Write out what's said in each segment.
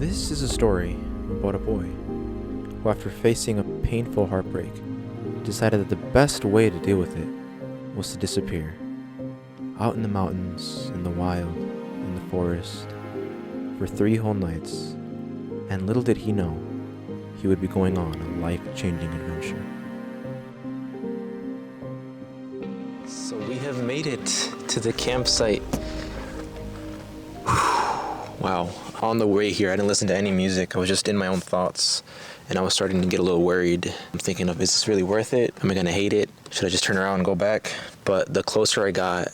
This is a story about a boy who, after facing a painful heartbreak, decided that the best way to deal with it was to disappear. Out in the mountains, in the wild, in the forest, for 3 whole nights, and little did he know, he would be going on a life-changing adventure. So we have made it to the campsite. Wow. On the way here, I didn't listen to any music. I was just in my own thoughts, and I was starting to get a little worried. I'm thinking of, is this really worth it? Am I gonna hate it? Should I just turn around and go back? But the closer I got,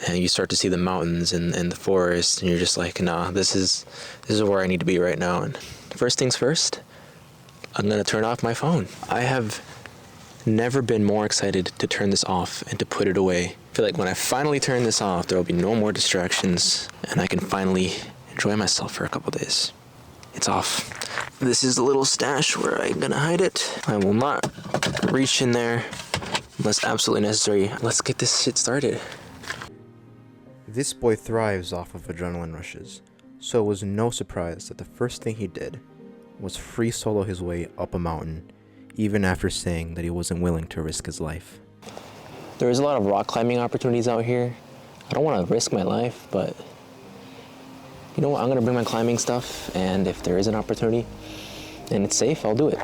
and you start to see the mountains and the forest, and you're just like, nah, this is where I need to be right now. And first things first, I'm gonna turn off my phone. I have never been more excited to turn this off and to put it away. I feel like when I finally turn this off, there will be no more distractions, and I can finally enjoy myself for a couple days. It's off. This is the little stash where I'm gonna hide it. I will not reach in there unless absolutely necessary. Let's get this shit started. This boy thrives off of adrenaline rushes, so it was no surprise that the first thing he did was free solo his way up a mountain, even after saying that he wasn't willing to risk his life. There is a lot of rock climbing opportunities out here. I don't want to risk my life, but you know what? I'm gonna bring my climbing stuff, and if there is an opportunity and it's safe, I'll do it.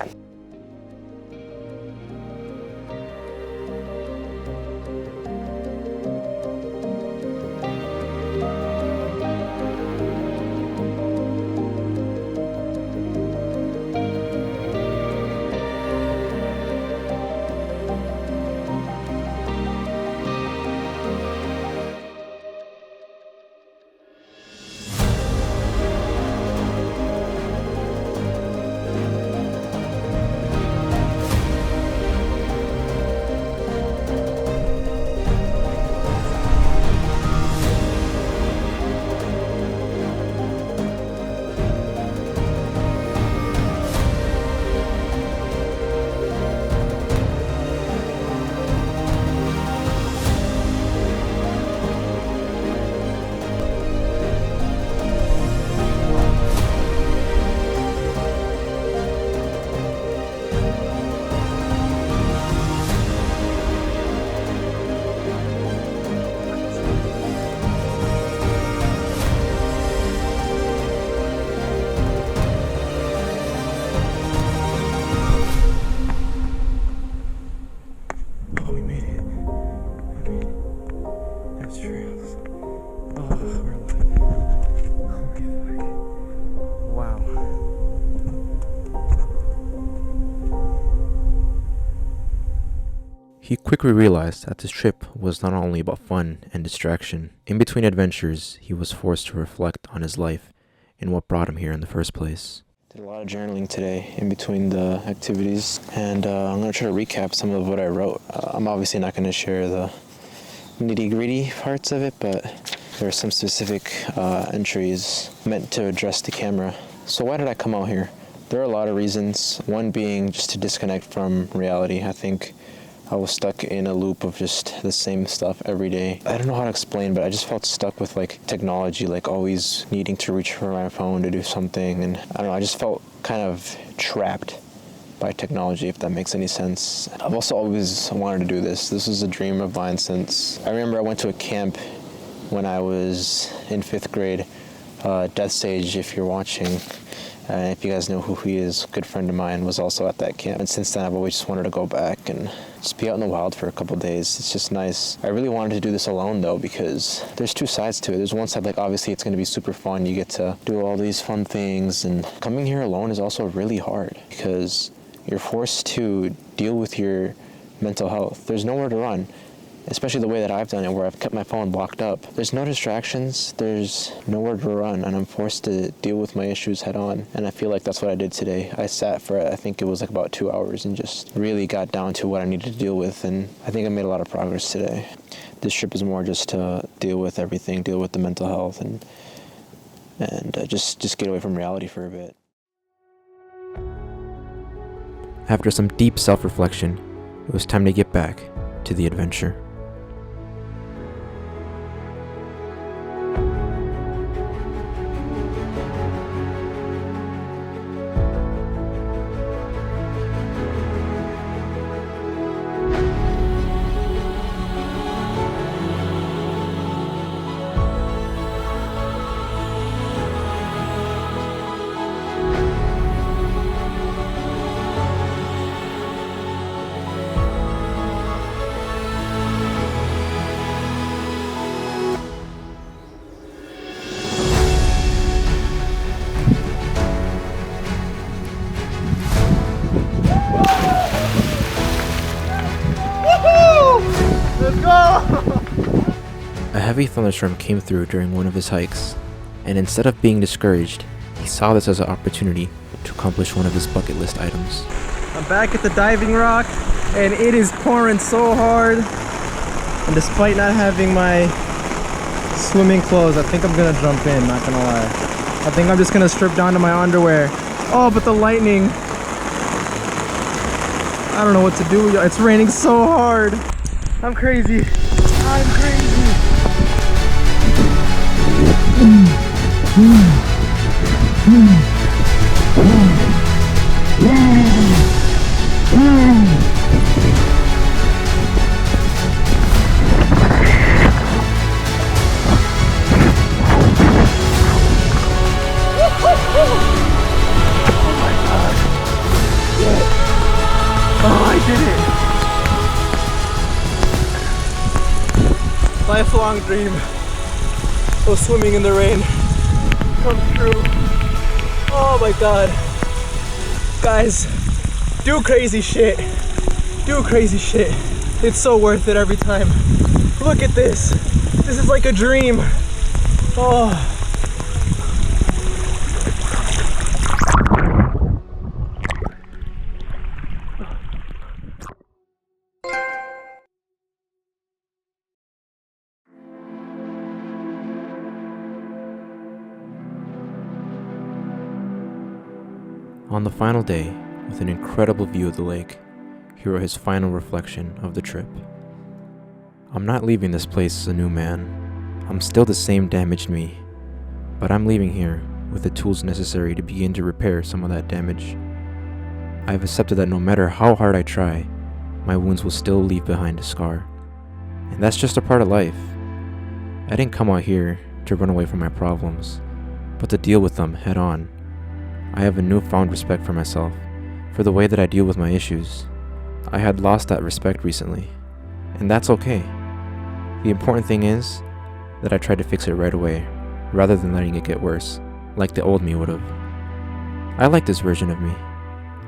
He quickly realized that this trip was not only about fun and distraction. In between adventures, he was forced to reflect on his life and what brought him here in the first place. Did a lot of journaling today in between the activities, and I'm going to try to recap some of what I wrote. I'm obviously not going to share the nitty-gritty parts of it, but there are some specific entries meant to address the camera. So why did I come out here? There are a lot of reasons, one being just to disconnect from reality. I think I was stuck in a loop of just the same stuff every day. I don't know how to explain, but I just felt stuck with technology, always needing to reach for my phone to do something. And I don't know, I just felt kind of trapped by technology, if that makes any sense. I've also always wanted to do this. This was a dream of mine since I remember I went to a camp when I was in 5th grade. Death Sage, if you're watching, and if you guys know who he is, a good friend of mine was also at that camp. And since then, I've always just wanted to go back and just be out in the wild for a couple of days. It's just nice. I really wanted to do this alone, though, because there's 2 sides to it. There's one side, obviously it's going to be super fun. You get to do all these fun things. And coming here alone is also really hard because you're forced to deal with your mental health. There's nowhere to run. Especially the way that I've done it, where I've kept my phone locked up. There's no distractions, there's nowhere to run, and I'm forced to deal with my issues head on. And I feel like that's what I did today. I sat for, I think it was about 2 hours, and just really got down to what I needed to deal with, and I think I made a lot of progress today. This trip is more just to deal with everything, deal with the mental health, and just get away from reality for a bit. After some deep self-reflection, it was time to get back to the adventure. heavy thunderstorm came through during one of his hikes, and instead of being discouraged, he saw this as an opportunity to accomplish one of his bucket list items. I'm back at the diving rock, and it is pouring so hard. And despite not having my swimming clothes, I think I'm gonna jump in, not gonna lie. I think I'm just gonna strip down to my underwear. Oh, but the lightning. I don't know what to do. It's raining so hard. I'm crazy. I'm crazy. Lifelong dream of swimming in the rain come true. Oh my god. Guys, do crazy shit. Do crazy shit. It's so worth it every time. Look at this. This is like a dream. Oh. On the final day, with an incredible view of the lake, here are his final reflection of the trip. I'm not leaving this place a new man. I'm still the same damaged me, but I'm leaving here with the tools necessary to begin to repair some of that damage. I've accepted that no matter how hard I try, my wounds will still leave behind a scar. And that's just a part of life. I didn't come out here to run away from my problems, but to deal with them head on. I have a newfound respect for myself, for the way that I deal with my issues. I had lost that respect recently, and that's okay. The important thing is that I tried to fix it right away, rather than letting it get worse, like the old me would have. I like this version of me.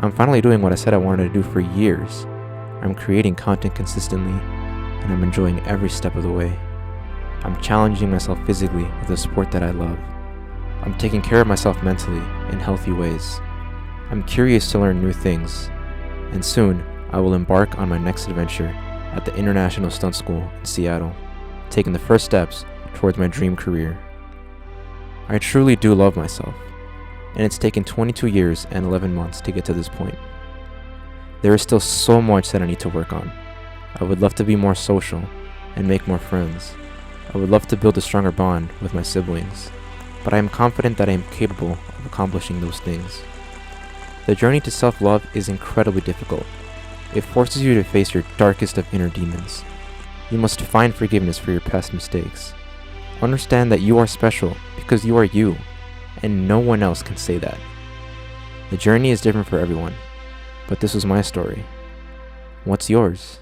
I'm finally doing what I said I wanted to do for years. I'm creating content consistently, and I'm enjoying every step of the way. I'm challenging myself physically with a sport that I love. I'm taking care of myself mentally in healthy ways. I'm curious to learn new things, and soon I will embark on my next adventure at the International Stunt School in Seattle, taking the first steps towards my dream career. I truly do love myself, and it's taken 22 years and 11 months to get to this point. There is still so much that I need to work on. I would love to be more social and make more friends. I would love to build a stronger bond with my siblings, but I am confident that I am capable of accomplishing those things. The journey to self-love is incredibly difficult. It forces you to face your darkest of inner demons. You must find forgiveness for your past mistakes. Understand that you are special because you are you, and no one else can say that. The journey is different for everyone, but this was my story. What's yours?